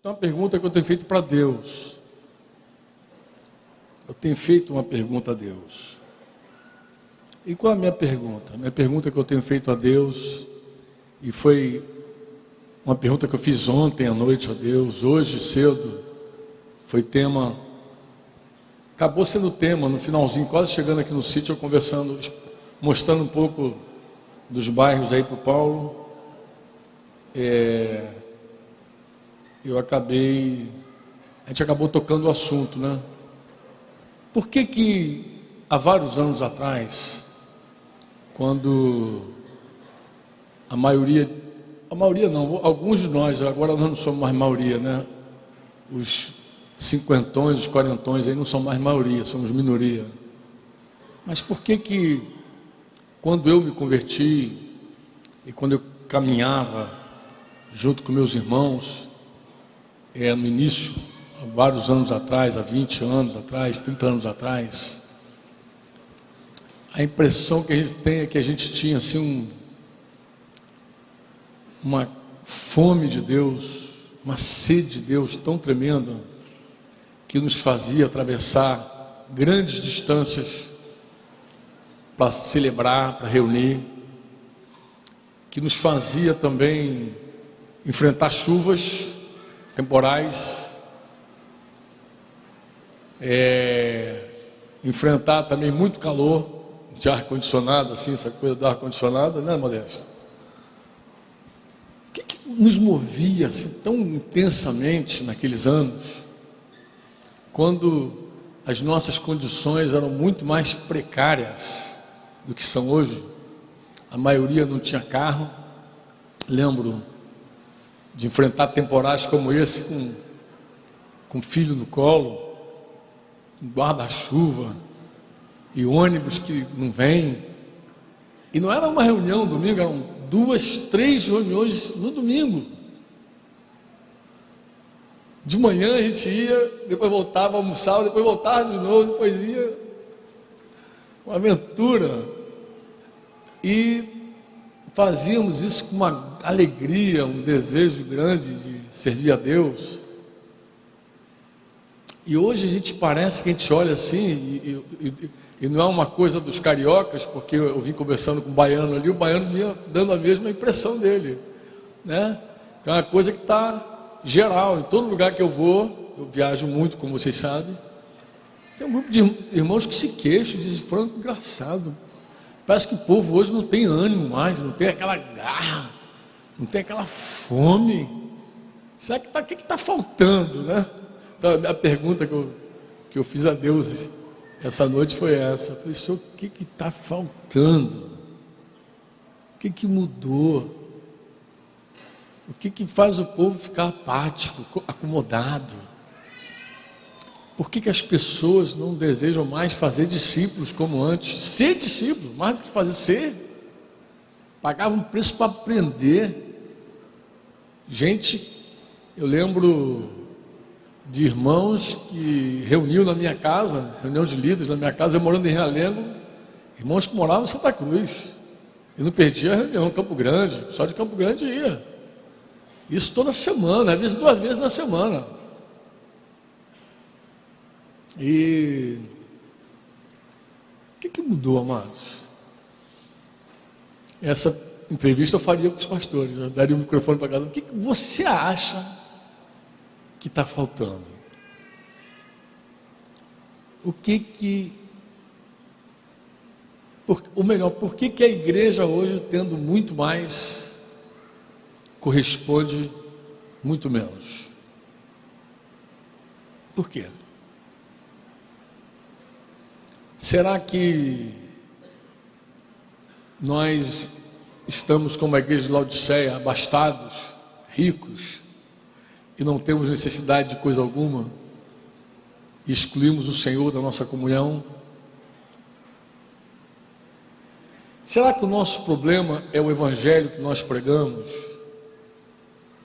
tenho uma pergunta que eu tenho feito para Deus. Eu tenho feito uma pergunta a Deus. E qual é a minha pergunta? Minha pergunta que eu tenho feito a Deus, e foi uma pergunta que eu fiz ontem à noite a Deus, hoje cedo, foi tema, acabou sendo tema no finalzinho, quase chegando aqui no sítio, eu conversando, mostrando um pouco dos bairros aí para o Paulo. A gente acabou tocando o assunto, né? Por que há vários anos atrás, quando a maioria não, alguns de nós, agora nós não somos mais maioria, né? Os cinquentões, os quarentões aí não são mais maioria, somos minoria. Mas por que quando eu me converti e quando eu caminhava junto com meus irmãos, no início, há vários anos atrás, há 20 anos atrás, 30 anos atrás, a impressão que a gente tem é que a gente tinha assim uma fome de Deus, uma sede de Deus tão tremenda, que nos fazia atravessar grandes distâncias para celebrar, para reunir, que nos fazia também enfrentar chuvas temporais, enfrentar também muito calor de ar-condicionado, assim, essa coisa do ar-condicionado, né, Modesto? O que nos movia assim, tão intensamente naqueles anos, quando as nossas condições eram muito mais precárias do que são hoje? A maioria não tinha carro. Lembro de enfrentar temporais como esse com filho no colo, com guarda-chuva e ônibus que não vem. E não era uma reunião domingo, eram 2, 3 reuniões no domingo. De manhã a gente ia, depois voltava, almoçava, depois voltava de novo, depois ia. Uma aventura. E fazíamos isso com uma alegria, um desejo grande de servir a Deus. E hoje a gente parece que a gente olha assim, e não é uma coisa dos cariocas, porque eu vim conversando com o baiano ali, o baiano vinha dando a mesma impressão dele, né? Então é uma coisa que está geral, em todo lugar que eu vou, eu viajo muito, como vocês sabem, tem um grupo de irmãos que se queixam, dizem, Franco, engraçado, parece que o povo hoje não tem ânimo mais, não tem aquela garra, não tem aquela fome. Será que o que está faltando, né? Então a pergunta que eu fiz a Deus essa noite foi essa. Eu falei, Senhor, o que está faltando? O que mudou? O que faz o povo ficar apático, acomodado? Por que as pessoas não desejam mais fazer discípulos como antes? Ser discípulo, mais do que fazer ser. Pagava um preço para aprender. Gente, eu lembro de irmãos que reuniam na minha casa, reunião de líderes na minha casa, eu morando em Realengo, irmãos que moravam em Santa Cruz, e não perdia a reunião em Campo Grande, só de Campo Grande ia. Isso toda semana, às vezes 2 vezes na semana. E o que mudou, amados? Essa entrevista eu faria com os pastores, eu daria o microfone para cada um. O que você acha que está faltando? Por que a igreja hoje, tendo muito mais, corresponde muito menos? Por quê? Será que nós estamos como a igreja de Laodiceia, abastados, ricos, e não temos necessidade de coisa alguma, e excluímos o Senhor da nossa comunhão? Será que o nosso problema é o evangelho que nós pregamos,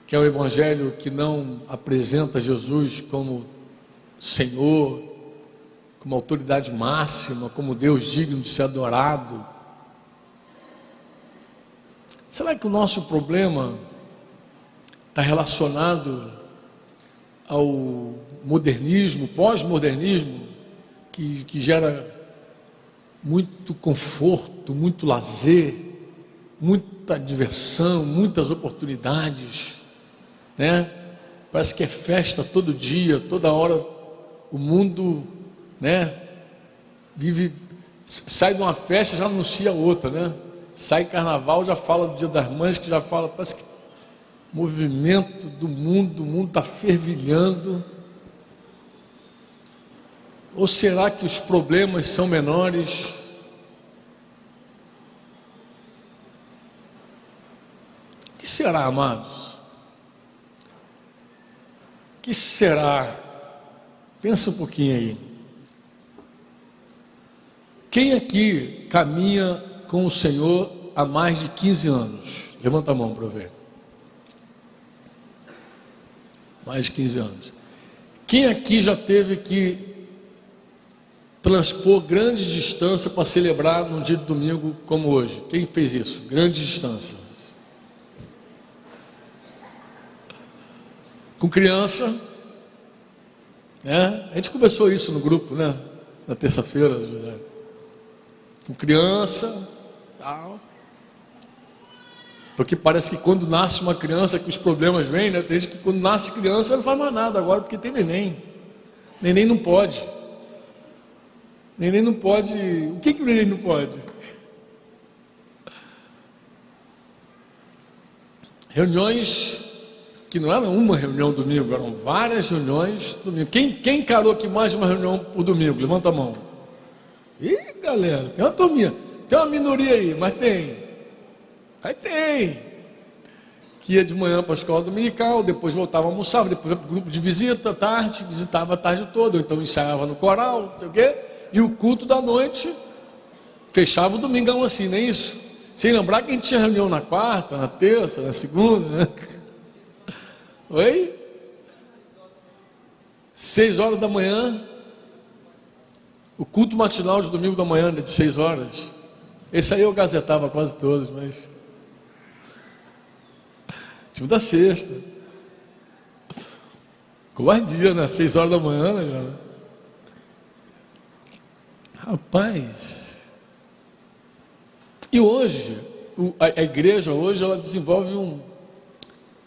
que é o evangelho que não apresenta Jesus como Senhor, como autoridade máxima, como Deus digno de ser adorado? Será que o nosso problema está relacionado ao modernismo, pós-modernismo, que gera muito conforto, muito lazer, muita diversão, muitas oportunidades, né? Parece que é festa todo dia, toda hora. O mundo, né, sai de uma festa, já anuncia outra, né? Sai carnaval, já fala do Dia das Mães, que já fala, parece que movimento do mundo, o mundo está fervilhando. Ou será que os problemas são menores? O que será, amados? O que será? Pensa um pouquinho aí. Quem aqui caminha com o Senhor há mais de 15 anos? Levanta a mão para eu ver. Mais de 15 anos. Quem aqui já teve que transpor grandes distâncias para celebrar num dia de domingo como hoje? Quem fez isso? Grandes distâncias. Com criança, né? A gente começou isso no grupo, né? Na terça-feira, né? Com criança, tal. Porque parece que quando nasce uma criança que os problemas vêm, né? Tem gente que quando nasce criança não faz mais nada agora porque tem neném. Neném não pode. Neném não pode. O que o neném não pode? Reuniões que não era uma reunião domingo, eram várias reuniões domingo. Quem encarou aqui mais de uma reunião por domingo? Levanta a mão. Ih, galera, tem uma turminha, tem uma minoria aí, mas tem. Aí tem. Que ia de manhã para a escola dominical, depois voltava a almoçar, depois ia para o grupo de visita à tarde, visitava a tarde toda, ou então ensaiava no coral, não sei o quê, e o culto da noite fechava o domingão assim, não é isso? Sem lembrar que a gente tinha reunião na quarta, na terça, na segunda, né? Oi? 6 horas da manhã, o culto matinal de domingo da manhã, de 6 horas. Esse aí eu gazetava quase todos, mas segunda a sexta. Covardia, né? 6 horas da manhã, né, cara? Rapaz. E hoje, a igreja hoje, ela desenvolve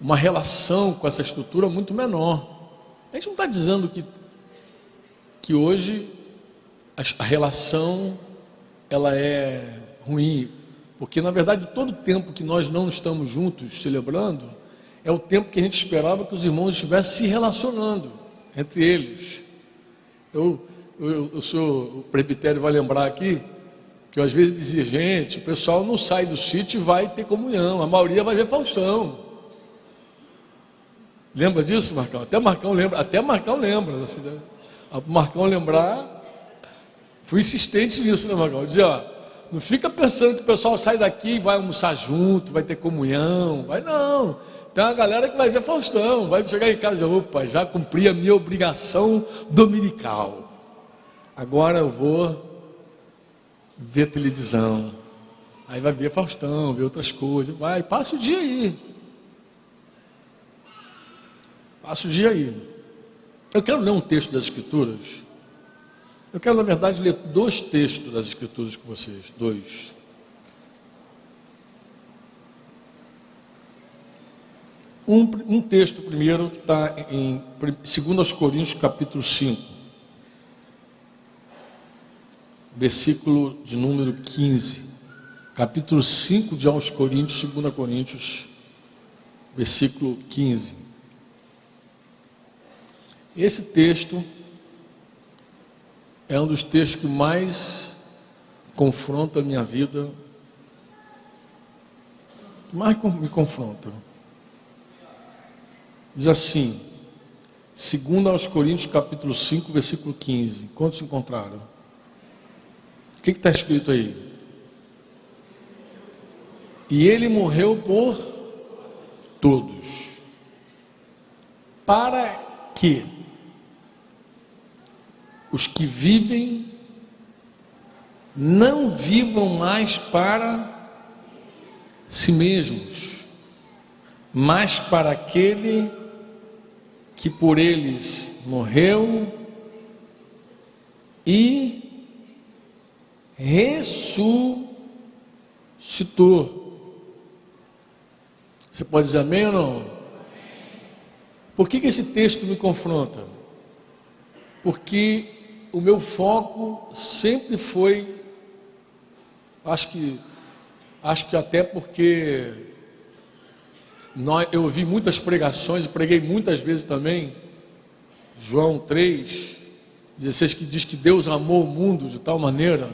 uma relação com essa estrutura muito menor. A gente não está dizendo que hoje a relação ela é ruim, porque na verdade todo o tempo que nós não estamos juntos celebrando é o tempo que a gente esperava que os irmãos estivessem se relacionando entre eles. O senhor, o presbitério vai lembrar aqui que eu às vezes dizia, gente, o pessoal não sai do sítio e vai ter comunhão, a maioria vai ver Faustão. Lembra disso, Marcão? Até Marcão lembra. Marcão lembrar, fui insistente nisso, né, Marcão? Dizia, ó, não fica pensando que o pessoal sai daqui e vai almoçar junto, vai ter comunhão, vai não. Tem uma galera que vai ver Faustão, vai chegar em casa e dizer, opa, já cumpri a minha obrigação dominical. Agora eu vou ver televisão. Aí vai ver Faustão, ver outras coisas, vai, passa o dia aí. Passa o dia aí. Eu quero ler um texto das Escrituras. Eu quero, na verdade, ler 2 textos das Escrituras com vocês. 2. Um texto primeiro que está em 2 Coríntios, capítulo 5. Versículo de número 15. Capítulo 5 de aos Coríntios, 2 Coríntios, versículo 15. Esse texto é um dos textos que mais confronta a minha vida, que mais me confronta. Diz assim, 2 aos Coríntios, capítulo 5, versículo 15. Quantos encontraram? O que está escrito aí? E ele morreu por todos, para que os que vivem não vivam mais para si mesmos, mas para aquele que por eles morreu e ressuscitou. Você pode dizer amém ou não? Por que esse texto me confronta? Porque o meu foco sempre foi, acho que até porque eu ouvi muitas pregações e preguei muitas vezes também, João 3:16, que diz que Deus amou o mundo de tal maneira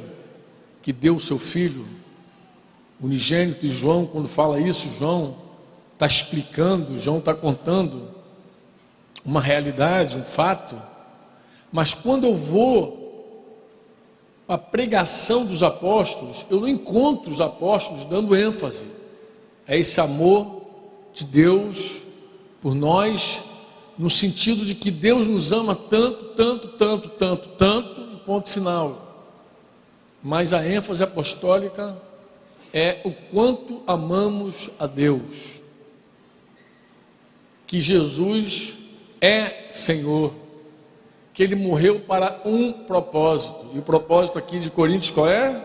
que deu o seu Filho unigênito. E João, quando fala isso, João está explicando, João está contando uma realidade, um fato. Mas quando eu vou à pregação dos apóstolos, eu não encontro os apóstolos dando ênfase a esse amor de Deus por nós, no sentido de que Deus nos ama tanto, e ponto final. Mas a ênfase apostólica é o quanto amamos a Deus, que Jesus é Senhor, que Ele morreu para um propósito. E o propósito aqui de Coríntios qual é?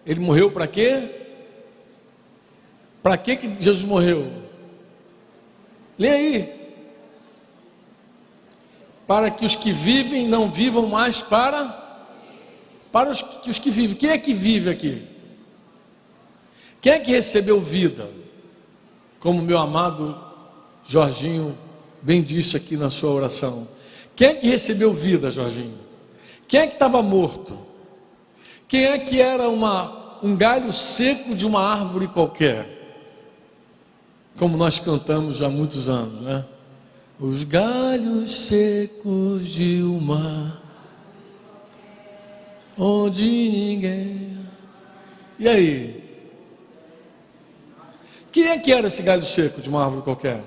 Ele morreu para quê? Para que Jesus morreu? Lê aí. Para que os que vivem não vivam mais para os que vivem. Quem é que vive aqui? Quem é que recebeu vida? Como meu amado Jorginho bem disse aqui na sua oração. Quem é que recebeu vida, Jorginho? Quem é que estava morto? Quem é que era um galho seco de uma árvore qualquer? Como nós cantamos há muitos anos, né? Os galhos secos de uma onde ninguém... E aí? Quem é que era esse galho seco de uma árvore qualquer?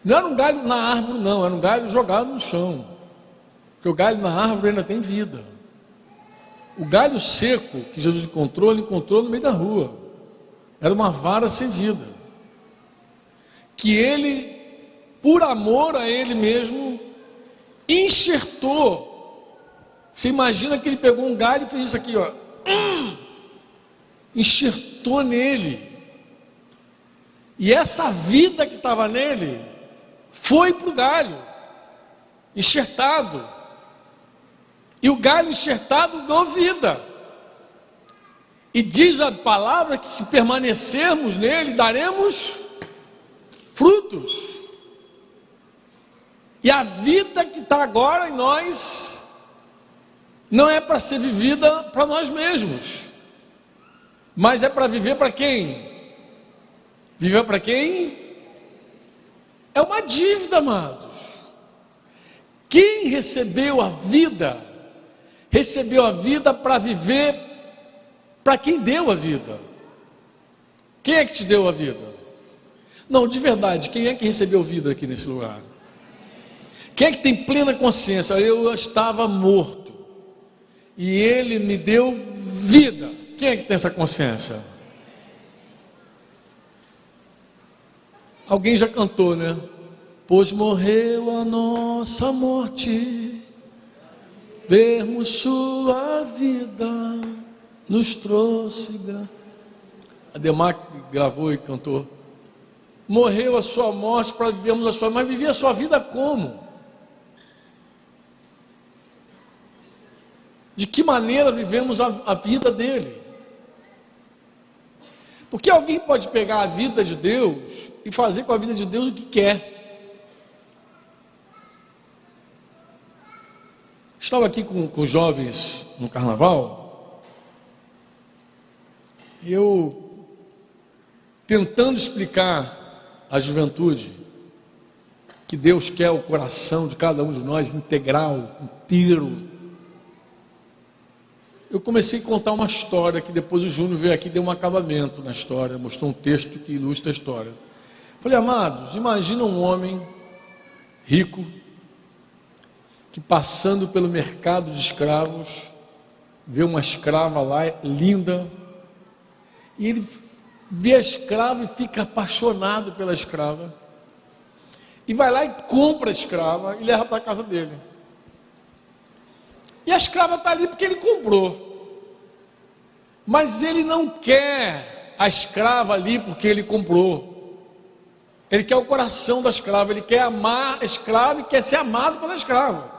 Não era um galho na árvore, não, era um galho jogado no chão. Porque o galho na árvore ainda tem vida. O galho seco que Jesus encontrou, ele encontrou no meio da rua. Era uma vara sem vida. Que ele, por amor a ele mesmo, enxertou. Você imagina que ele pegou um galho e fez isso aqui, ó. Enxertou nele. E essa vida que estava nele foi para o galho enxertado. E o galho enxertado deu vida. E diz a palavra que se permanecermos nele, daremos frutos. E a vida que está agora em nós não é para ser vivida para nós mesmos, mas é para viver para quem? Viver para quem? É uma dívida, amados. Quem recebeu a vida para viver para quem deu a vida. Quem é que te deu a vida? Não, de verdade, quem é que recebeu vida aqui nesse lugar? Quem é que tem plena consciência? Eu estava morto e Ele me deu vida. Quem é que tem essa consciência? Alguém já cantou, né? Pois morreu a nossa morte, vermos sua vida, nos trouxe. Ademar gravou e cantou. Morreu a sua morte para vivermos a sua, mas vivia a sua vida como? De que maneira vivemos a vida dele? Porque alguém pode pegar a vida de Deus e fazer com a vida de Deus o que quer. Estava aqui com os jovens no carnaval, e eu tentando explicar à juventude que Deus quer o coração de cada um de nós integral, inteiro. Eu comecei a contar uma história que depois o Júnior veio aqui e deu um acabamento na história, mostrou um texto que ilustra a história. Falei, amados, imagina um homem rico que passando pelo mercado de escravos, vê uma escrava lá, linda, e ele vê a escrava e fica apaixonado pela escrava. e vai lá e compra a escrava e leva para a casa dele. E a escrava está ali porque ele comprou, mas ele não quer a escrava ali porque ele comprou. Ele quer o coração da escrava, ele quer amar a escrava e quer ser amado pela escrava.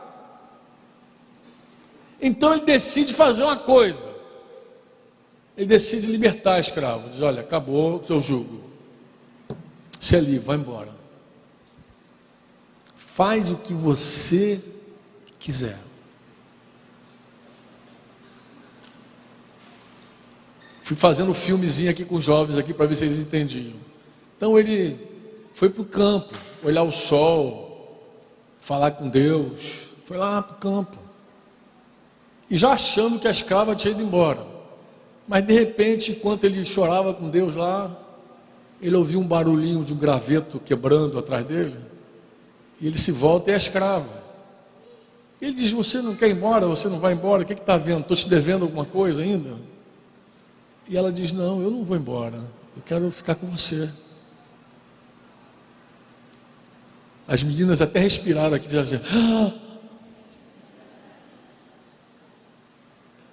Então ele decide fazer uma coisa, ele decide libertar a escrava, diz: olha, acabou o teu jugo, você é livre, vai embora, faz o que você quiser. Fui fazendo um filmezinho aqui com os jovens aqui para ver se eles entendiam. Então ele foi para o campo, olhar o sol, falar com Deus, foi lá para o campo, e já achando que a escrava tinha ido embora, mas de repente, enquanto ele chorava com Deus lá, ele ouviu um barulhinho de um graveto quebrando atrás dele, e ele se volta e é a escrava. Ele diz: você não quer ir embora, você não vai embora, o que está vendo? Estou te devendo alguma coisa ainda? E ela diz: não, eu não vou embora, eu quero ficar com você. As meninas até respiraram aqui, fizeram assim: ah!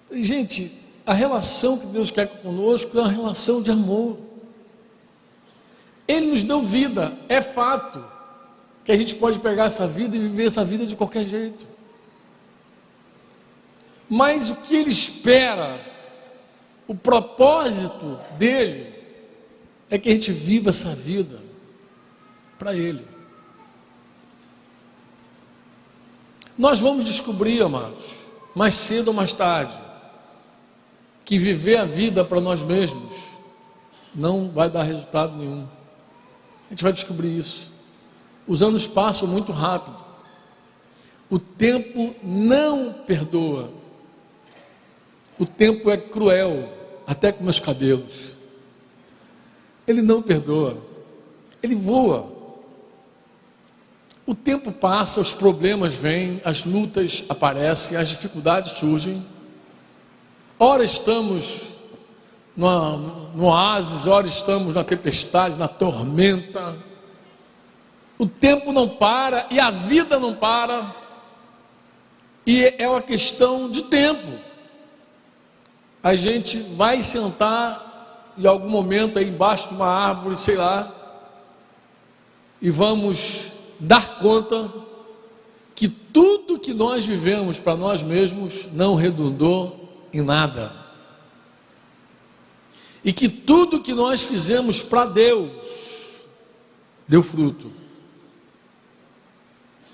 E, gente, a relação que Deus quer conosco é uma relação de amor. Ele nos deu vida, é fato que a gente pode pegar essa vida e viver essa vida de qualquer jeito, mas o que Ele espera, o propósito dele, é que a gente viva essa vida para Ele. Nós vamos descobrir, amados, mais cedo ou mais tarde, que viver a vida para nós mesmos não vai dar resultado nenhum. A gente vai descobrir isso. Os anos passam muito rápido, o tempo não perdoa, o tempo é cruel, até com meus cabelos, ele não perdoa, ele voa. O tempo passa, os problemas vêm, as lutas aparecem, as dificuldades surgem. Ora estamos no oásis, ora estamos na tempestade, na tormenta. O tempo não para e a vida não para, e é uma questão de tempo. A gente vai sentar em algum momento aí embaixo de uma árvore, sei lá, e vamos dar conta que tudo que nós vivemos para nós mesmos não redundou em nada, e que tudo que nós fizemos para Deus deu fruto,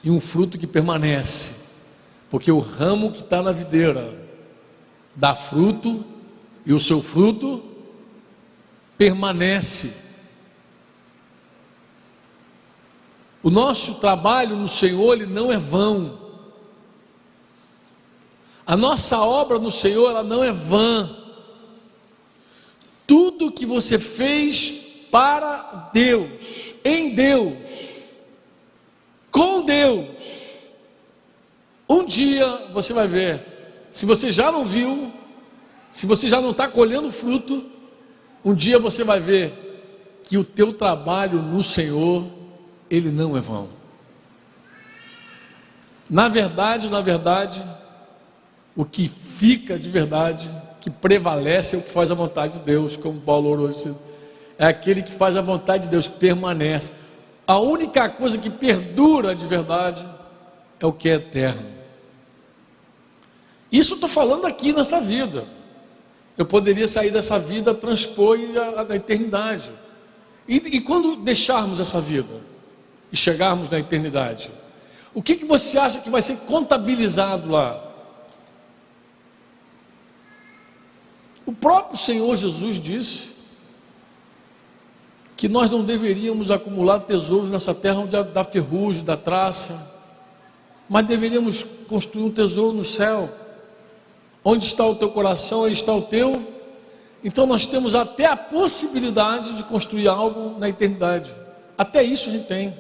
e um fruto que permanece, porque o ramo que está na videira dá fruto, e o seu fruto permanece. O nosso trabalho no Senhor, ele não é vão. A nossa obra no Senhor, ela não é vã. Tudo que você fez para Deus, em Deus, com Deus, um dia você vai ver. Se você já não viu, se você já não está colhendo fruto, um dia você vai ver que o teu trabalho no Senhor, ele não é vão. Na verdade, o que fica de verdade, que prevalece, é o que faz a vontade de Deus, como Paulo orou, é aquele que faz a vontade de Deus, permanece. A única coisa que perdura de verdade é o que é eterno. Isso eu estou falando aqui nessa vida. Eu poderia sair dessa vida, transpor a eternidade. E quando deixarmos essa vida e chegarmos na eternidade, o que você acha que vai ser contabilizado lá? O próprio Senhor Jesus disse que nós não deveríamos acumular tesouros nessa terra onde dá ferrugem, dá traça, mas deveríamos construir um tesouro no céu. Onde está o teu coração, aí está o teu. Então nós temos até a possibilidade de construir algo na eternidade. Até isso a gente tem.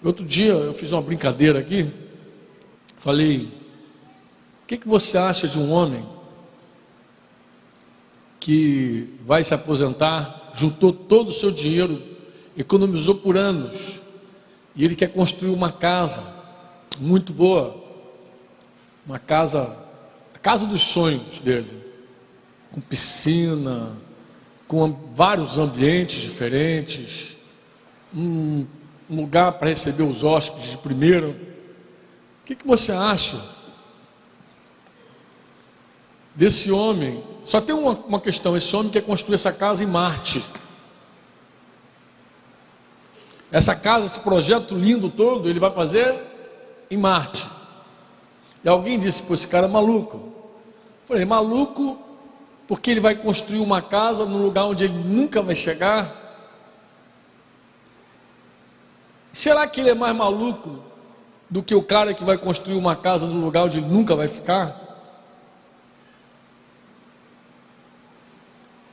Outro dia eu fiz uma brincadeira aqui, falei: o que você acha de um homem que vai se aposentar, juntou todo o seu dinheiro, economizou por anos, E ele quer construir uma casa muito boa, uma casa, a casa dos sonhos dele, com piscina, com vários ambientes diferentes, um lugar para receber os hóspedes de primeiro. O que você acha desse homem? Só tem uma questão: esse homem quer construir essa casa em Marte. Essa casa, esse projeto lindo todo, ele vai fazer em Marte. E alguém disse: pô, esse cara é maluco. Eu falei: maluco porque ele vai construir uma casa num lugar onde ele nunca vai chegar? Será que ele é mais maluco do que o cara que vai construir uma casa num lugar onde ele nunca vai ficar?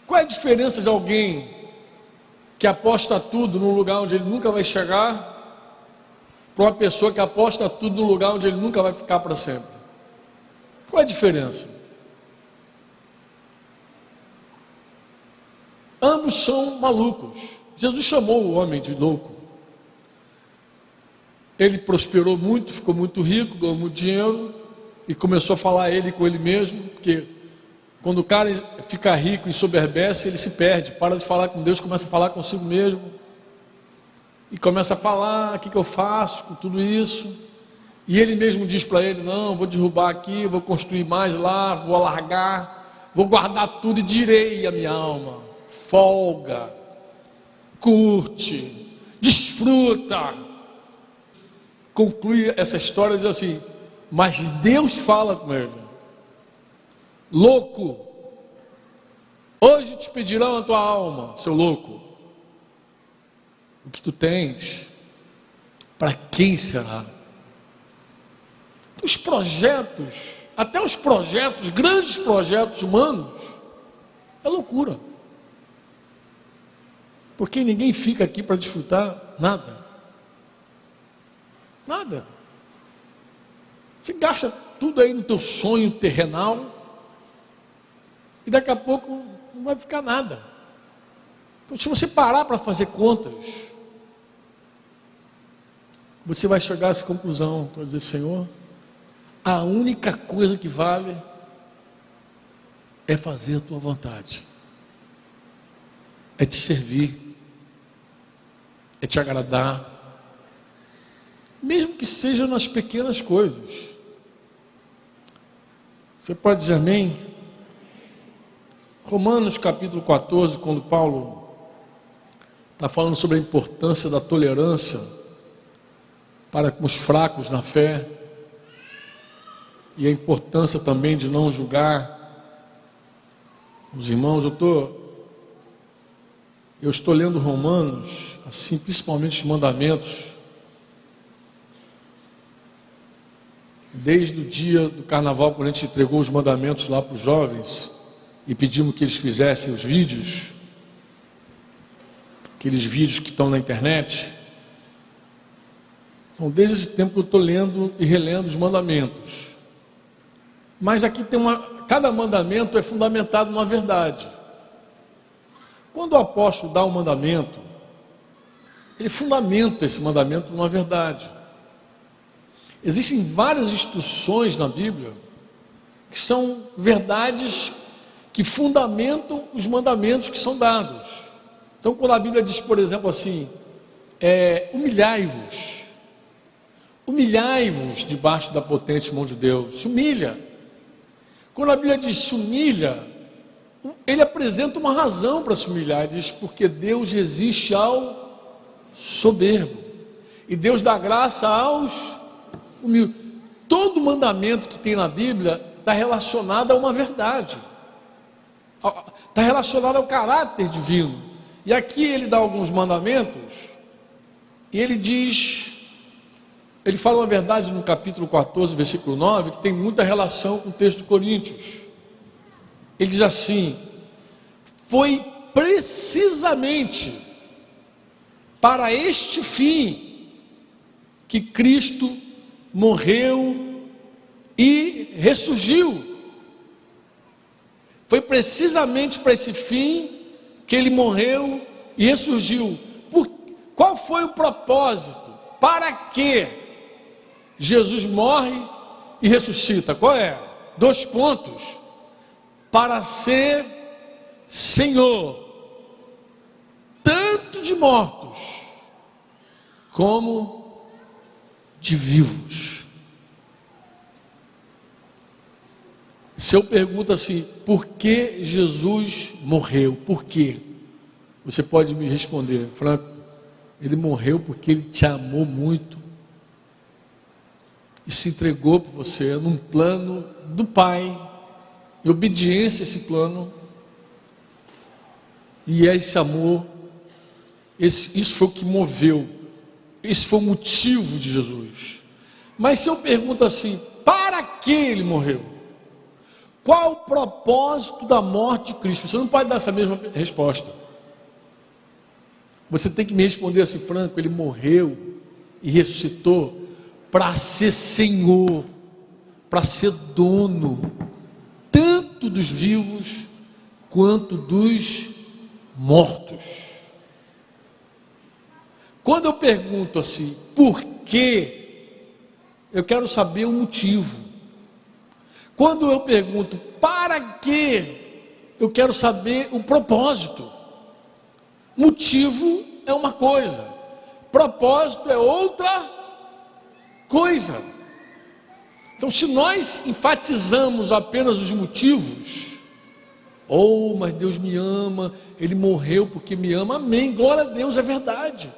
Qual é a diferença de alguém que aposta tudo num lugar onde ele nunca vai chegar, para uma pessoa que aposta tudo num lugar onde ele nunca vai ficar para sempre? Qual é a diferença? Ambos são malucos. Jesus chamou o homem de louco. Ele prosperou muito, ficou muito rico, ganhou muito dinheiro e começou a falar ele com ele mesmo, porque quando o cara fica rico e ensoberbece, ele se perde, para de falar com Deus, começa a falar consigo mesmo e começa a falar: o que eu faço com tudo isso? E ele mesmo diz para ele: não, vou derrubar aqui, vou construir mais lá, vou alargar, vou guardar tudo e direi a minha alma: folga, curte, desfruta. Conclui essa história e diz assim: mas Deus fala com ele: louco, hoje te pedirão a tua alma, seu louco. O que tu tens, para quem será? Os projetos, até os projetos, grandes projetos humanos, é loucura, porque ninguém fica aqui para desfrutar nada. Nada. Você gasta tudo aí no teu sonho terrenal e daqui a pouco não vai ficar nada. Então, se você parar para fazer contas, você vai chegar a essa conclusão. Então, dizer: Senhor, a única coisa que vale é fazer a tua vontade, é te servir, é te agradar, mesmo que seja nas pequenas coisas. Você pode dizer amém? Romanos capítulo 14, quando Paulo está falando sobre a importância da tolerância para com os fracos na fé, e a importância também de não julgar os irmãos. Eu estou lendo Romanos, assim, principalmente os mandamentos, desde o dia do carnaval, quando a gente entregou os mandamentos lá para os jovens e pedimos que eles fizessem os vídeos, aqueles vídeos que estão na internet. Então, desde esse tempo eu estou lendo e relendo os mandamentos. Mas aqui tem cada mandamento é fundamentado numa verdade. Quando o apóstolo dá um mandamento, ele fundamenta esse mandamento numa verdade. Existem várias instruções na Bíblia que são verdades que fundamentam os mandamentos que são dados. Então, quando a Bíblia diz, por exemplo, assim, humilhai-vos debaixo da potente mão de Deus, se humilha. Quando a Bíblia diz se humilha, ele apresenta uma razão para se humilhar. Ele diz: porque Deus resiste ao soberbo e Deus dá graça aos humildes. Todo mandamento que tem na Bíblia está relacionado a uma verdade, está relacionado ao caráter divino. E aqui ele dá alguns mandamentos e ele diz, ele fala uma verdade no capítulo 14, versículo 9, que tem muita relação com o texto de Coríntios. Ele diz assim: foi precisamente para este fim que Cristo morreu e ressurgiu. Foi precisamente para esse fim que ele morreu e ressurgiu. Qual foi o propósito? para que Jesus morre e ressuscita? Qual é? 2 pontos. Para ser Senhor, tanto de mortos, como de vivos. Se eu pergunto assim, por que Jesus morreu? Por quê? Você pode me responder, Franco, ele morreu porque ele te amou muito e se entregou por você num plano do Pai, em obediência a esse plano, e é esse amor, isso foi o que moveu, esse foi o motivo de Jesus. Mas se eu pergunto assim, para que ele morreu? Qual o propósito da morte de Cristo? Você não pode dar essa mesma resposta. Você tem que me responder assim, Franco, ele morreu e ressuscitou para ser Senhor, para ser dono, tanto dos vivos quanto dos mortos. Quando eu pergunto assim, por quê? Eu quero saber o motivo. Quando eu pergunto, para quê? Eu quero saber o propósito. Motivo é uma coisa, propósito é outra coisa. Então, se nós enfatizamos apenas os motivos, mas Deus me ama, Ele morreu porque me ama, amém, glória a Deus, é verdade.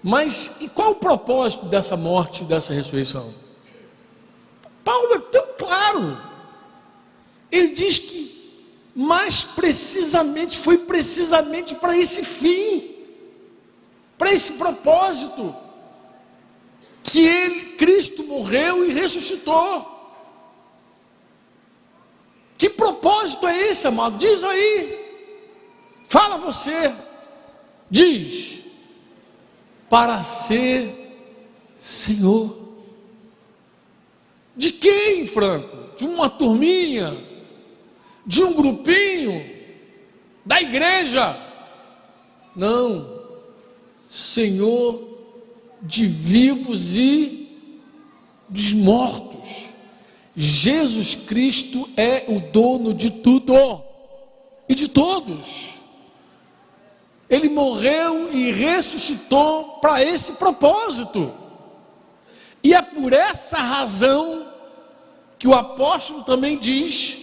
Mas e qual o propósito dessa morte, dessa ressurreição? Paulo é tão claro, ele diz que mais precisamente, foi precisamente para esse fim, para esse propósito, que Cristo morreu e ressuscitou. Que propósito é esse, amado? Diz aí, fala você, diz, para ser Senhor. De quem, Franco? De uma turminha? De um grupinho? Da igreja? Não, Senhor de vivos e dos mortos. Jesus Cristo é o dono de tudo e de todos. Ele morreu e ressuscitou para esse propósito. E é por essa razão que o apóstolo também diz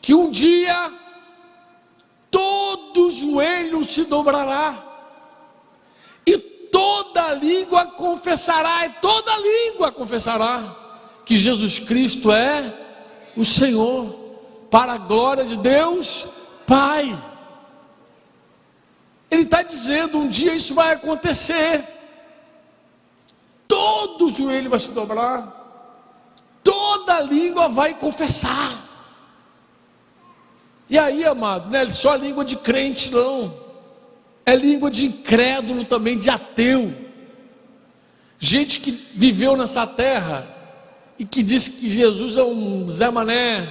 que um dia todo joelho se dobrará e toda língua confessará, que Jesus Cristo é o Senhor, para a glória de Deus Pai. Ele está dizendo, um dia isso vai acontecer, todo joelho vai se dobrar, toda língua vai confessar. E aí, amado, não é só a língua de crente não, é língua de incrédulo também, de ateu, gente que viveu nessa terra e que disse que Jesus é um Zé Mané,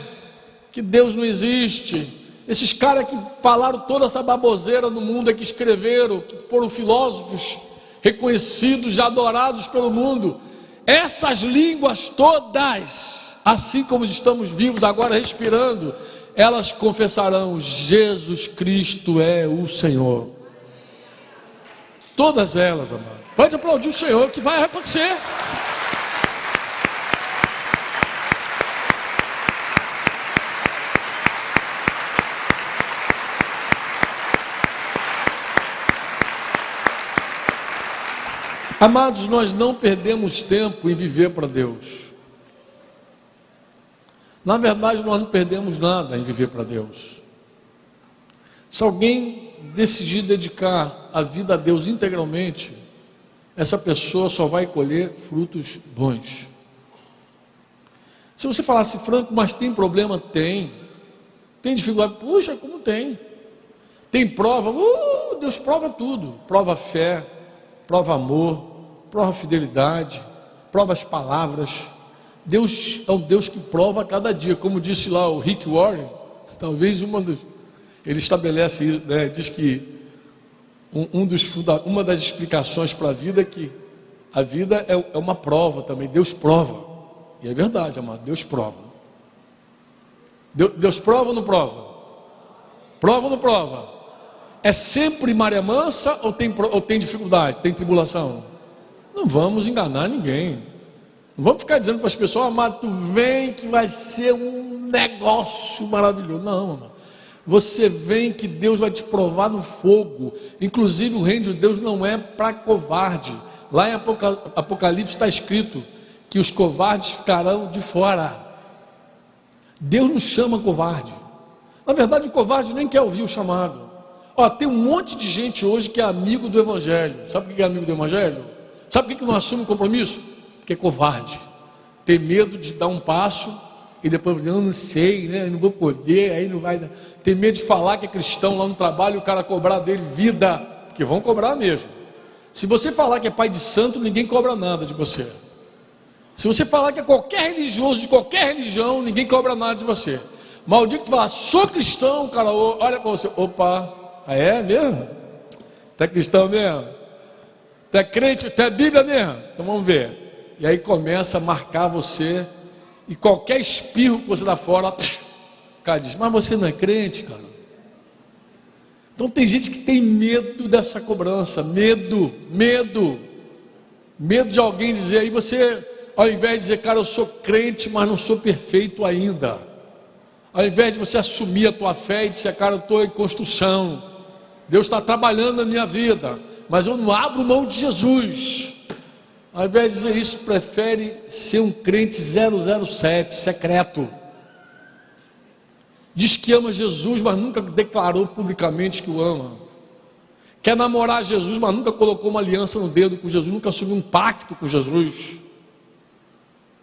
que Deus não existe. Esses caras que falaram toda essa baboseira no mundo, que escreveram, que foram filósofos reconhecidos e adorados pelo mundo, essas línguas todas, assim como estamos vivos agora respirando, elas confessarão: Jesus Cristo é o Senhor. Todas elas, amado. Pode aplaudir o Senhor, que vai acontecer. Amados, nós não perdemos tempo em viver para Deus. Na verdade, nós não perdemos nada em viver para Deus. Se alguém decidir dedicar a vida a Deus integralmente, essa pessoa só vai colher frutos bons. Se você falasse, Franco, mas tem problema? Tem dificuldade? Puxa, como tem? Tem prova? Deus prova tudo. Prova a fé, prova amor, prova fidelidade, prova as palavras. Deus é um Deus que prova a cada dia, como disse lá o Rick Warren, talvez ele estabelece, né, diz que uma das explicações para a vida é que A vida é uma prova também, Deus prova. E é verdade, amado, Deus prova. Deus prova ou não prova? Prova ou não prova? É sempre maré mansa ou tem dificuldade, tem tribulação? Não vamos enganar ninguém. Não vamos ficar dizendo para as pessoas, amado, tu vem que vai ser um negócio maravilhoso. Não, amado. Você vem que Deus vai te provar no fogo. Inclusive o reino de Deus não é para covarde. Lá em Apocalipse está escrito que os covardes ficarão de fora. Deus nos chama covarde. Na verdade o covarde nem quer ouvir o chamado. Tem um monte de gente hoje que é amigo do Evangelho. Sabe por que é amigo do Evangelho? Sabe por que não assume o compromisso? Porque é covarde. Tem medo de dar um passo e depois eu não sei, né? Não vou poder, aí não vai dar. Tem medo de falar que é cristão lá no trabalho e o cara cobrar dele vida, porque vão cobrar mesmo. Se você falar que é pai de santo, ninguém cobra nada de você. Se você falar que é qualquer religioso de qualquer religião, ninguém cobra nada de você. Mas o dia que tu falar, sou cristão, o cara olha para você, opa, é mesmo? Tu é cristão mesmo? Tu é crente, tu é Bíblia mesmo? Então vamos ver. E aí começa a marcar você, e qualquer espirro que você dá fora, o cara diz, mas você não é crente, cara? Então tem gente que tem medo dessa cobrança, medo de alguém dizer, aí você, ao invés de dizer, cara, eu sou crente, mas não sou perfeito ainda, ao invés de você assumir a tua fé e dizer, cara, eu estou em construção, Deus está trabalhando na minha vida, mas eu não abro mão de Jesus. Ao invés de dizer isso, prefere ser um crente 007, secreto. Diz que ama Jesus, mas nunca declarou publicamente que o ama. Quer namorar Jesus, mas nunca colocou uma aliança no dedo com Jesus, nunca assumiu um pacto com Jesus.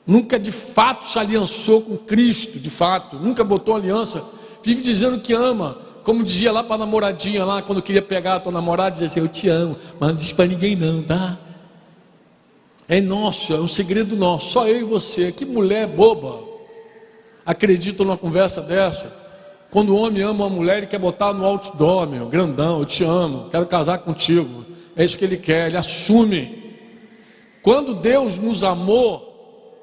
Nunca de fato se aliançou com Cristo, de fato, nunca botou aliança. Vive dizendo que ama, como dizia lá para a namoradinha, lá quando queria pegar a tua namorada, dizia assim, eu te amo, mas não diz para ninguém não, tá? É nosso, é um segredo nosso, só eu e você. Que mulher boba acredita numa conversa dessa? Quando o homem ama uma mulher, ele quer botar no outdoor, meu, grandão, eu te amo, quero casar contigo. É isso que ele quer, ele assume. Quando Deus nos amou,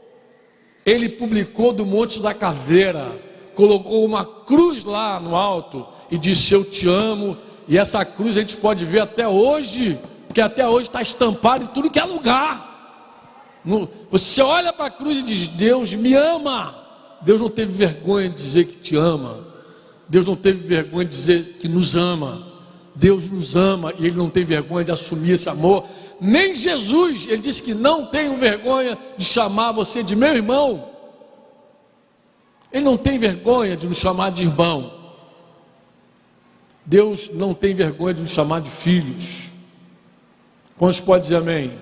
ele publicou do Monte da Caveira, colocou uma cruz lá no alto e disse, eu te amo. E essa cruz a gente pode ver até hoje, porque até hoje está estampado em tudo que é lugar. Você olha para a cruz e diz, Deus me ama. Deus não teve vergonha de dizer que te ama. Deus não teve vergonha de dizer que nos ama. Deus nos ama e Ele não tem vergonha de assumir esse amor. Nem Jesus, Ele disse que não tenho vergonha de chamar você de meu irmão. Ele não tem vergonha de nos chamar de irmão. Deus não tem vergonha de nos chamar de filhos. Quantos podem dizer amém?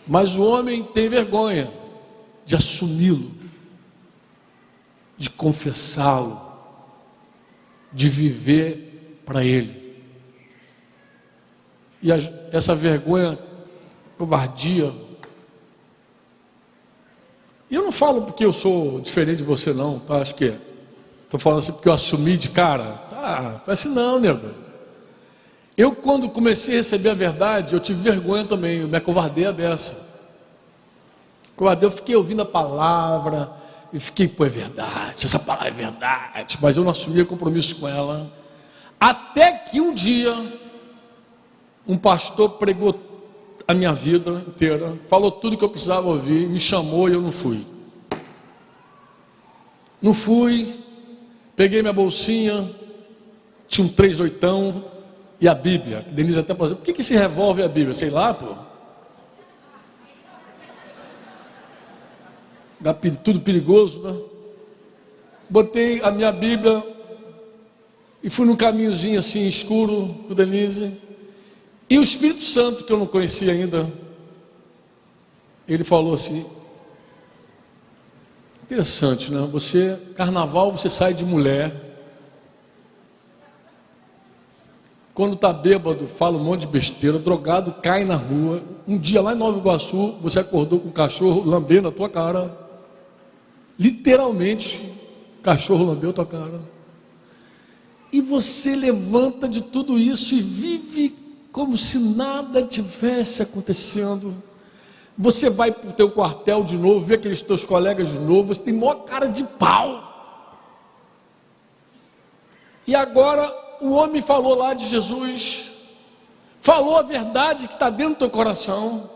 Mas o homem tem vergonha de assumi-lo, de confessá-lo, de viver para Ele. E essa vergonha, covardia. E eu não falo porque eu sou diferente de você não, tá? Acho que estou falando assim porque eu assumi de cara. Faz assim não, nego. Eu quando comecei a receber a verdade, eu tive vergonha também, eu me acovardei a beça. Eu fiquei ouvindo a palavra, e fiquei, pô, é verdade, essa palavra é verdade, mas eu não assumia compromisso com ela. Até que um dia, um pastor pregou a minha vida inteira, falou tudo que eu precisava ouvir, me chamou e eu não fui. Não fui, peguei minha bolsinha, tinha um 3/8 e a Bíblia, que Denise até falou assim, por que esse revólver é a Bíblia? Sei lá, pô. Tudo perigoso, né? Botei a minha Bíblia e fui num caminhozinho assim escuro com Denise. E o Espírito Santo, que eu não conhecia ainda, ele falou assim, interessante, né? Carnaval você sai de mulher, quando está bêbado fala um monte de besteira, drogado cai na rua. Um dia lá em Nova Iguaçu você acordou com um cachorro lambendo a tua cara, literalmente o cachorro lambeu a tua cara, e você levanta de tudo isso e vive como se nada tivesse acontecendo. Você vai para o teu quartel de novo, vê aqueles teus colegas de novo, você tem maior cara de pau. E agora o homem falou lá de Jesus, falou a verdade que está dentro do teu coração,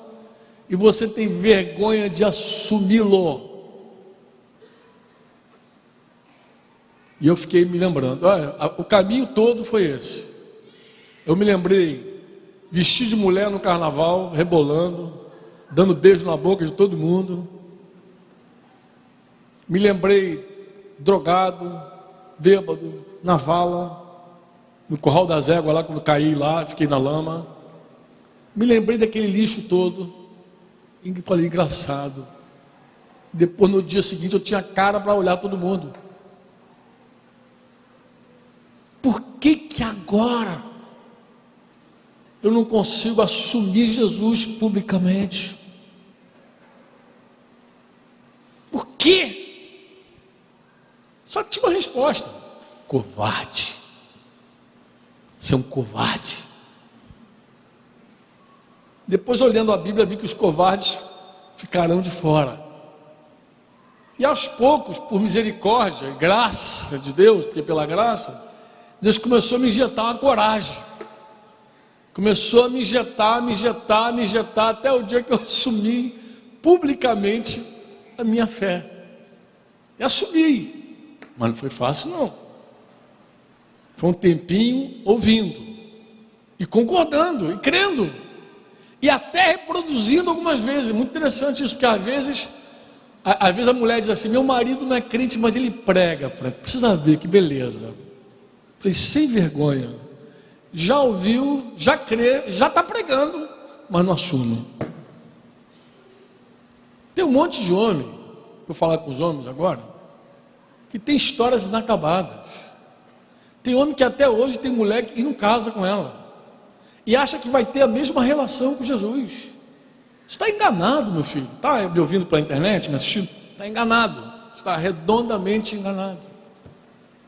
e você tem vergonha de assumi-lo. E eu fiquei me lembrando, olha, o caminho todo foi esse. Eu me lembrei, vestido de mulher no carnaval, rebolando, dando beijo na boca de todo mundo. Me lembrei drogado, bêbado, na vala, no curral das éguas lá, quando caí lá, fiquei na lama. Me lembrei daquele lixo todo e falei, engraçado. Depois, no dia seguinte, eu tinha cara para olhar todo mundo. Por que agora eu não consigo assumir Jesus publicamente? Por quê? Só que tinha uma resposta: covarde. Você é um covarde. Depois, olhando a Bíblia, vi que os covardes ficarão de fora. E aos poucos, por misericórdia e graça de Deus, porque pela graça, Deus começou a me injetar uma coragem. Começou a me injetar, até o dia que eu assumi publicamente a minha fé. E assumi, mas não foi fácil não. Foi um tempinho ouvindo, e concordando, e crendo, e até reproduzindo algumas vezes. Muito interessante isso, porque às vezes a mulher diz assim, meu marido não é crente, mas ele prega. Frank, precisa ver, que beleza. Falei, sem vergonha, já ouviu, já crê, já está pregando, mas não assume. Tem um monte de homem, vou falar com os homens agora, que tem histórias inacabadas. Tem homem que até hoje tem mulher e não casa com ela, e acha que vai ter a mesma relação com Jesus. Você está enganado, meu filho. Está me ouvindo pela internet, me assistindo? Está enganado, está redondamente enganado.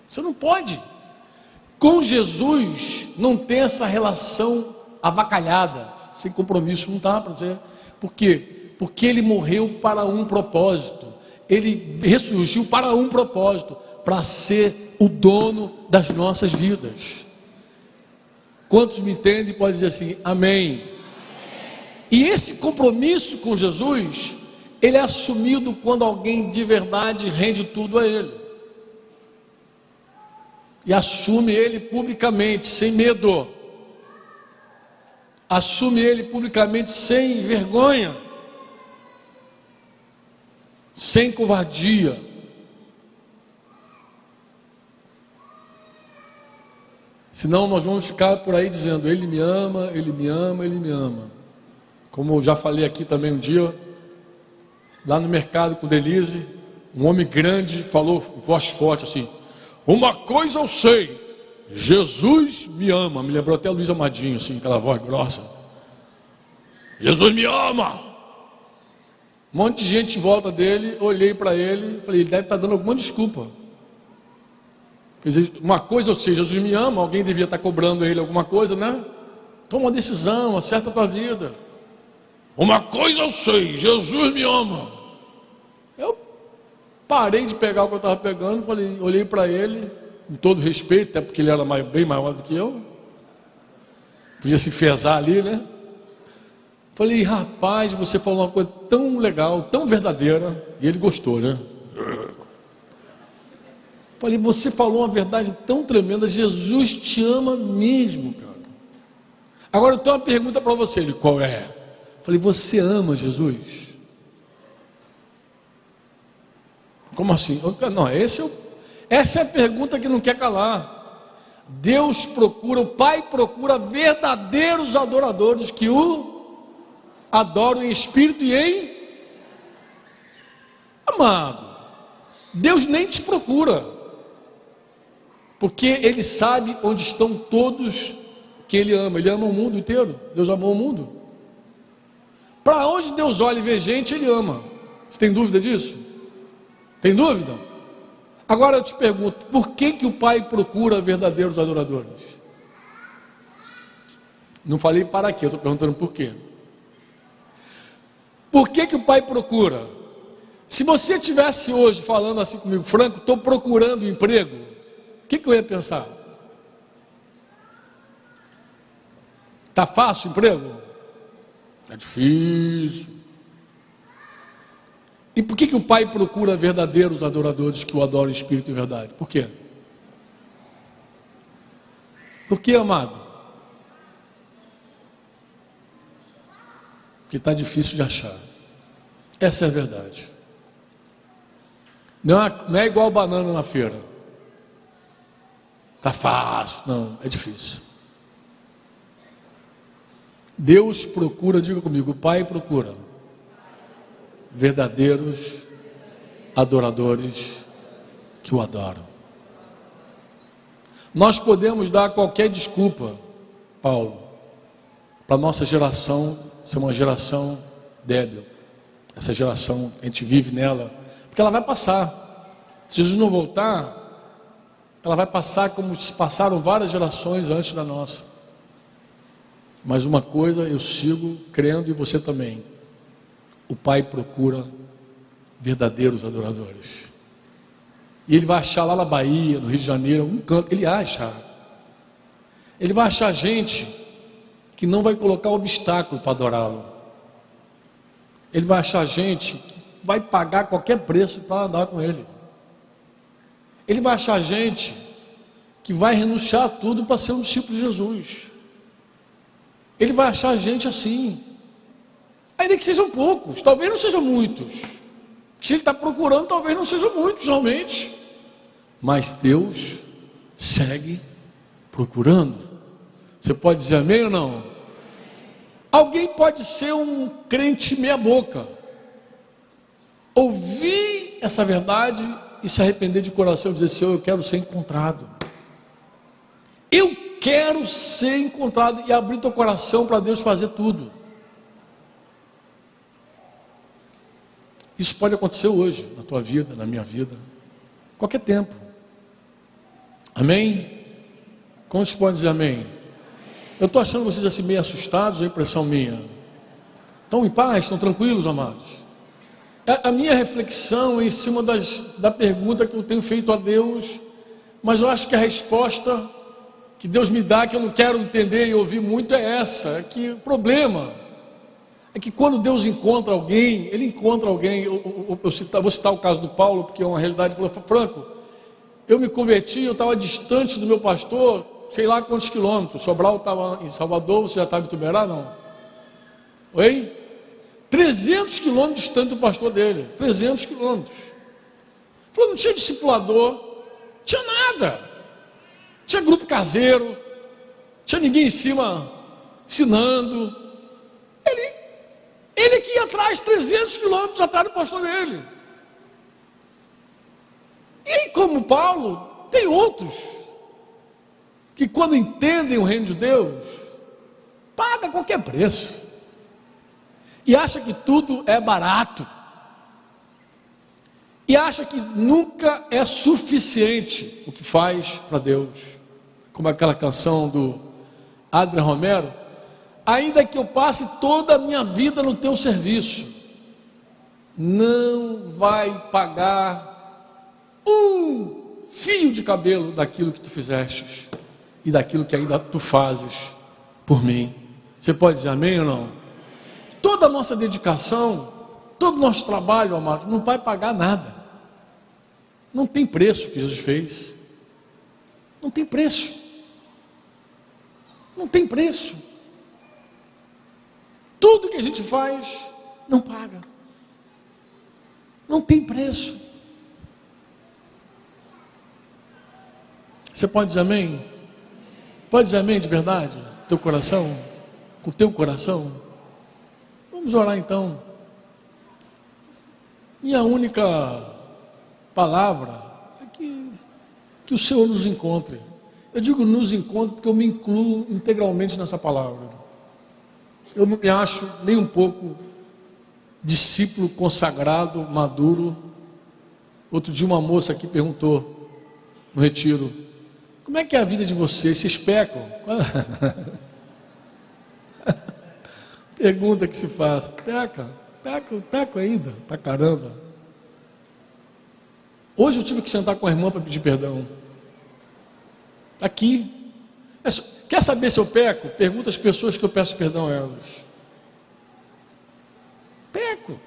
Você não pode. Com Jesus não tem essa relação avacalhada, sem compromisso, não dá para dizer. Por quê? Porque ele morreu para um propósito, ele ressurgiu para um propósito, para ser o dono das nossas vidas. Quantos me entendem podem dizer assim, amém? E esse compromisso com Jesus, ele é assumido quando alguém de verdade rende tudo a ele. E assume ele publicamente, sem medo. Assume ele publicamente sem vergonha, sem covardia. Senão nós vamos ficar por aí dizendo, ele me ama, ele me ama, ele me ama. Como eu já falei aqui também um dia, lá no mercado com Denise, um homem grande falou, voz forte assim, uma coisa eu sei, Jesus me ama. Me lembrou até Luiz Amadinho, assim, aquela voz grossa. Jesus me ama. Um monte de gente em volta dele, olhei para ele, falei, ele deve estar dando alguma desculpa. Quer dizer, uma coisa eu sei, Jesus me ama, alguém devia estar cobrando ele alguma coisa, né? Toma uma decisão, acerta a tua vida. Uma coisa eu sei, Jesus me ama. Eu parei de pegar o que eu estava pegando, falei, olhei para ele, com todo respeito, até porque ele era bem maior do que eu, podia se fezar ali, né? Falei, rapaz, você falou uma coisa tão legal, tão verdadeira, e ele gostou, né? Falei, você falou uma verdade tão tremenda, Jesus te ama mesmo, cara. Agora eu tenho uma pergunta para você, ele, qual é? Falei, você ama Jesus? Como assim? Não, essa é a pergunta que não quer calar. Deus procura, o Pai procura verdadeiros adoradores que o adoram em espírito e em... Amado, Deus nem te procura, porque Ele sabe onde estão todos que Ele ama. Ele ama o mundo inteiro, Deus amou o mundo. Para onde Deus olha e vê gente, Ele ama. Você tem dúvida disso? Tem dúvida? Agora eu te pergunto, por que o Pai procura verdadeiros adoradores? Não falei para quê, eu estou perguntando por quê. Por que o Pai procura? Se você estivesse hoje falando assim comigo, Franco, estou procurando emprego, o que eu ia pensar? Está fácil o emprego? É difícil. E por que o Pai procura verdadeiros adoradores que o adoram em espírito e verdade? Por quê? Por quê, amado? Porque está difícil de achar. Essa é a verdade. Não é igual banana na feira. Está fácil. Não, é difícil. Deus procura, diga comigo, o Pai procura verdadeiros adoradores que o adoram. Nós podemos dar qualquer desculpa, Paulo, para a nossa geração ser uma geração débil. Essa geração, a gente vive nela, porque ela vai passar. Se Jesus não voltar, ela vai passar como se passaram várias gerações antes da nossa. Mas uma coisa eu sigo crendo, e você também: o Pai procura verdadeiros adoradores. E Ele vai achar lá na Bahia, no Rio de Janeiro, algum canto, Ele acha. Ele vai achar gente que não vai colocar obstáculo para adorá-lo. Ele vai achar gente que vai pagar qualquer preço para andar com Ele. Ele vai achar gente que vai renunciar a tudo para ser um discípulo de Jesus. Ele vai achar gente assim, ainda que sejam poucos, talvez não sejam muitos. Se Ele está procurando, talvez não sejam muitos realmente, mas Deus segue procurando. Você pode dizer amém ou não? Alguém pode ser um crente meia boca, ouvir essa verdade e se arrepender de coração e dizer: Senhor, eu quero ser encontrado. Eu quero ser encontrado, e abrir teu coração para Deus fazer tudo. Isso pode acontecer hoje, na tua vida, na minha vida, qualquer tempo. Amém? Quantos podem dizer amém? Eu estou achando vocês assim meio assustados, é impressão minha. Estão em paz, estão tranquilos, amados? A minha reflexão é em cima da pergunta que eu tenho feito a Deus, mas eu acho que a resposta que Deus me dá, que eu não quero entender e ouvir muito, é essa: é que o problema é que quando Deus encontra alguém, Ele encontra alguém. Eu vou citar o caso do Paulo, porque é uma realidade. Ele falou: Franco, eu me converti, eu estava distante do meu pastor, sei lá quantos quilômetros. Sobral estava em Salvador, você já estava em Tuberá, não? Oi? 300 quilômetros distante do pastor dele, 300 quilômetros. Falou: não tinha discipulador, não tinha nada. Tinha grupo caseiro, tinha ninguém em cima ensinando. Ele que ia atrás, 300 quilômetros atrás do pastor dele. E como Paulo, tem outros que, quando entendem o reino de Deus, paga qualquer preço e acha que tudo é barato, e acha que nunca é suficiente o que faz para Deus. Como aquela canção do Adrian Romero: ainda que eu passe toda a minha vida no teu serviço, não vai pagar um fio de cabelo daquilo que tu fizestes e daquilo que ainda tu fazes por mim. Você pode dizer amém ou não? Toda a nossa dedicação, todo o nosso trabalho, amados, não vai pagar nada. Não tem preço que Jesus fez. Não tem preço. Não tem preço. Tudo que a gente faz não paga. Não tem preço. Você pode dizer amém? Pode dizer amém de verdade? Teu coração? Com o teu coração? Vamos orar então. Minha única palavra é que o Senhor nos encontre. Eu digo nos encontre porque eu me incluo integralmente nessa palavra. Eu não me acho nem um pouco discípulo consagrado, maduro. Outro dia uma moça aqui perguntou no retiro: como é que é a vida de vocês? Vocês pecam? Pergunta que se faz: peca? peco ainda, pra caramba. Hoje eu tive que sentar com a irmã para pedir perdão. Aqui. Quer saber se eu peco? Pergunta às pessoas que eu peço perdão a elas. Peco.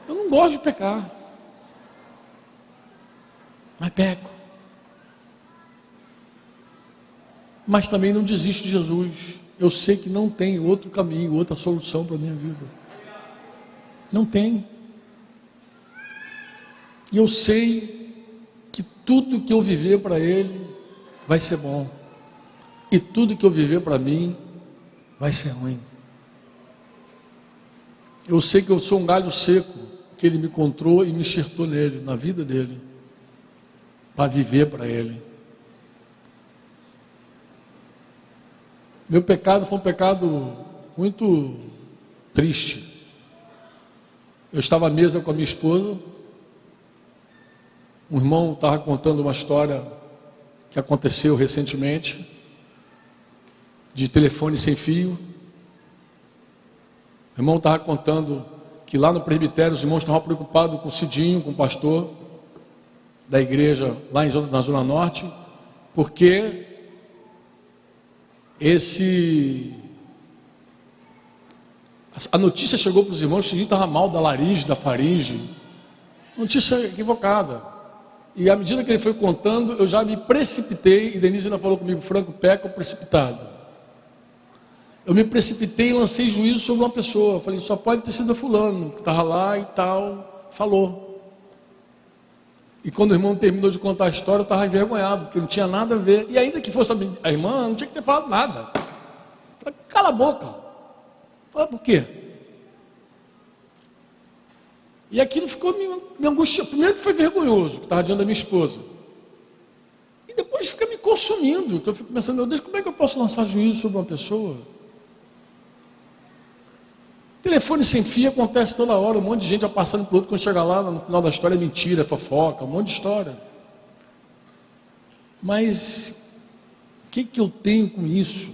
Eu não gosto de pecar. Mas peco. Mas também não desisto de Jesus. Eu sei que não tem outro caminho, outra solução para a minha vida. Não tem. E eu sei que tudo que eu viver para Ele vai ser bom. E tudo que eu viver para mim vai ser ruim. Eu sei que eu sou um galho seco, que Ele me encontrou e me enxertou nele, na vida dele, para viver para Ele. Meu pecado foi um pecado muito triste. Eu estava à mesa com a minha esposa, um irmão estava contando uma história que aconteceu recentemente, de telefone sem fio. O irmão estava contando que lá no presbitério os irmãos estavam preocupados com o Cidinho, com o pastor da igreja lá na Zona Norte, porque a notícia chegou para os irmãos que o Cidinho estava mal da laringe, da faringe. Notícia equivocada. E à medida que ele foi contando, eu já me precipitei, e Denise ainda falou comigo, Franco, peca precipitado. Eu me precipitei e lancei juízo sobre uma pessoa. Eu falei, só pode ter sido fulano, que estava lá e tal, falou. E quando o irmão terminou de contar a história, eu estava envergonhado, porque não tinha nada a ver. E ainda que fosse a irmã, não tinha que ter falado nada. Eu falei, cala a boca. Eu falei, por quê? E aquilo ficou me angustiando. Primeiro que foi vergonhoso, que estava diante da minha esposa. E depois fica me consumindo, que eu fico pensando, meu Deus, como é que eu posso lançar juízo sobre uma pessoa? Telefone sem fio acontece toda hora, um monte de gente vai passando por outro, quando chega lá, no final da história é mentira, é fofoca, um monte de história. Mas, o que eu tenho com isso?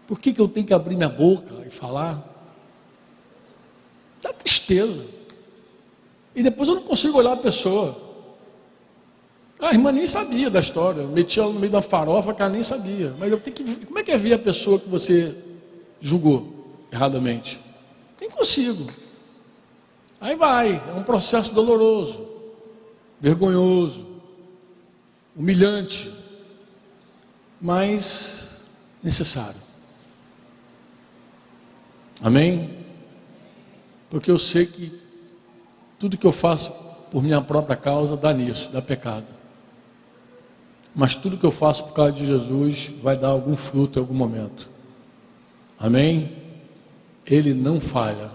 Por que eu tenho que abrir minha boca e falar? Dá tristeza. E depois eu não consigo olhar a pessoa. A irmã nem sabia da história, eu meti ela no meio da farofa que ela nem sabia. Mas eu tenho que. Como é que é ver a pessoa que você julgou erradamente? Nem consigo. Aí vai, é um processo doloroso, vergonhoso, humilhante, mas necessário. Amém? Porque eu sei que tudo que eu faço por minha própria causa dá nisso, dá pecado. Mas tudo que eu faço por causa de Jesus vai dar algum fruto em algum momento. Amém? Ele não falha.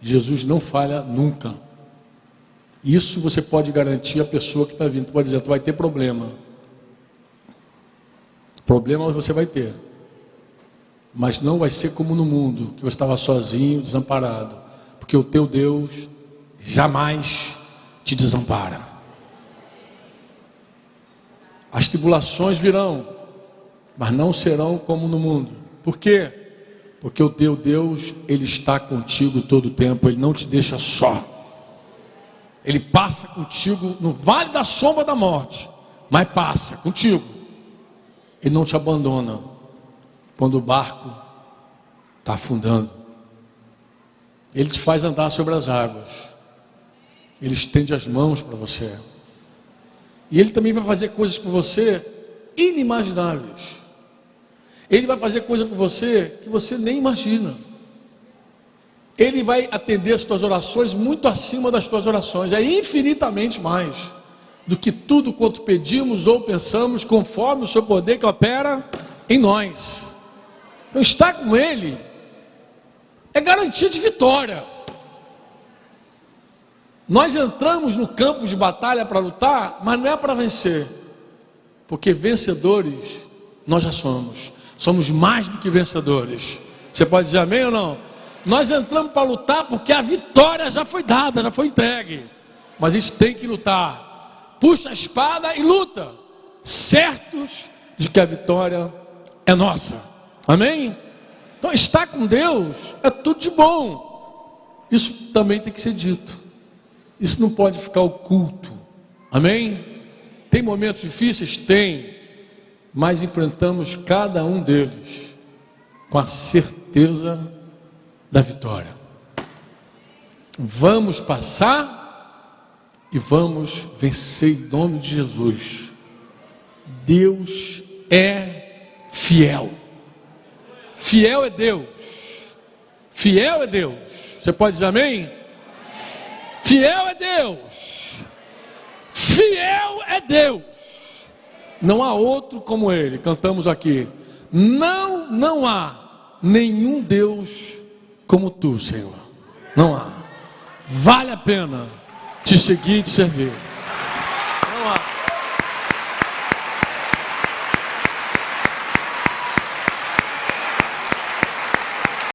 Jesus não falha nunca. Isso você pode garantir a pessoa que está vindo. Tu pode dizer, tu vai ter problema. Problema você vai ter. Mas não vai ser como no mundo, que você estava sozinho, desamparado. Porque o teu Deus jamais te desampara. As tribulações virão, mas não serão como no mundo. Por quê? Porque o teu Deus, Ele está contigo todo o tempo, Ele não te deixa só. Ele passa contigo no vale da sombra da morte, mas passa contigo. Ele não te abandona quando o barco está afundando. Ele te faz andar sobre as águas. Ele estende as mãos para você. E Ele também vai fazer coisas por você inimagináveis. Ele vai fazer coisas por você que você nem imagina. Ele vai atender as tuas orações muito acima das tuas orações. É infinitamente mais do que tudo quanto pedimos ou pensamos, conforme o seu poder que opera em nós. Então estar com Ele é garantia de vitória. Nós entramos no campo de batalha para lutar, mas não é para vencer, porque vencedores nós já somos. Somos mais do que vencedores. Você pode dizer amém ou não? Nós entramos para lutar porque a vitória já foi dada, já foi entregue. Mas a gente tem que lutar. Puxa a espada e luta, certos de que a vitória é nossa. Amém? Então, estar com Deus é tudo de bom. Isso também tem que ser dito. Isso não pode ficar oculto. Amém? Tem momentos difíceis? Tem. Mas enfrentamos cada um deles com a certeza da vitória. Vamos passar e vamos vencer em nome de Jesus. Deus é fiel. Fiel é Deus. Fiel é Deus. Você pode dizer amém? Fiel é Deus. Fiel é Deus. Não há outro como Ele. Cantamos aqui. Não há nenhum Deus como Tu, Senhor. Não há. Vale a pena te seguir e te servir.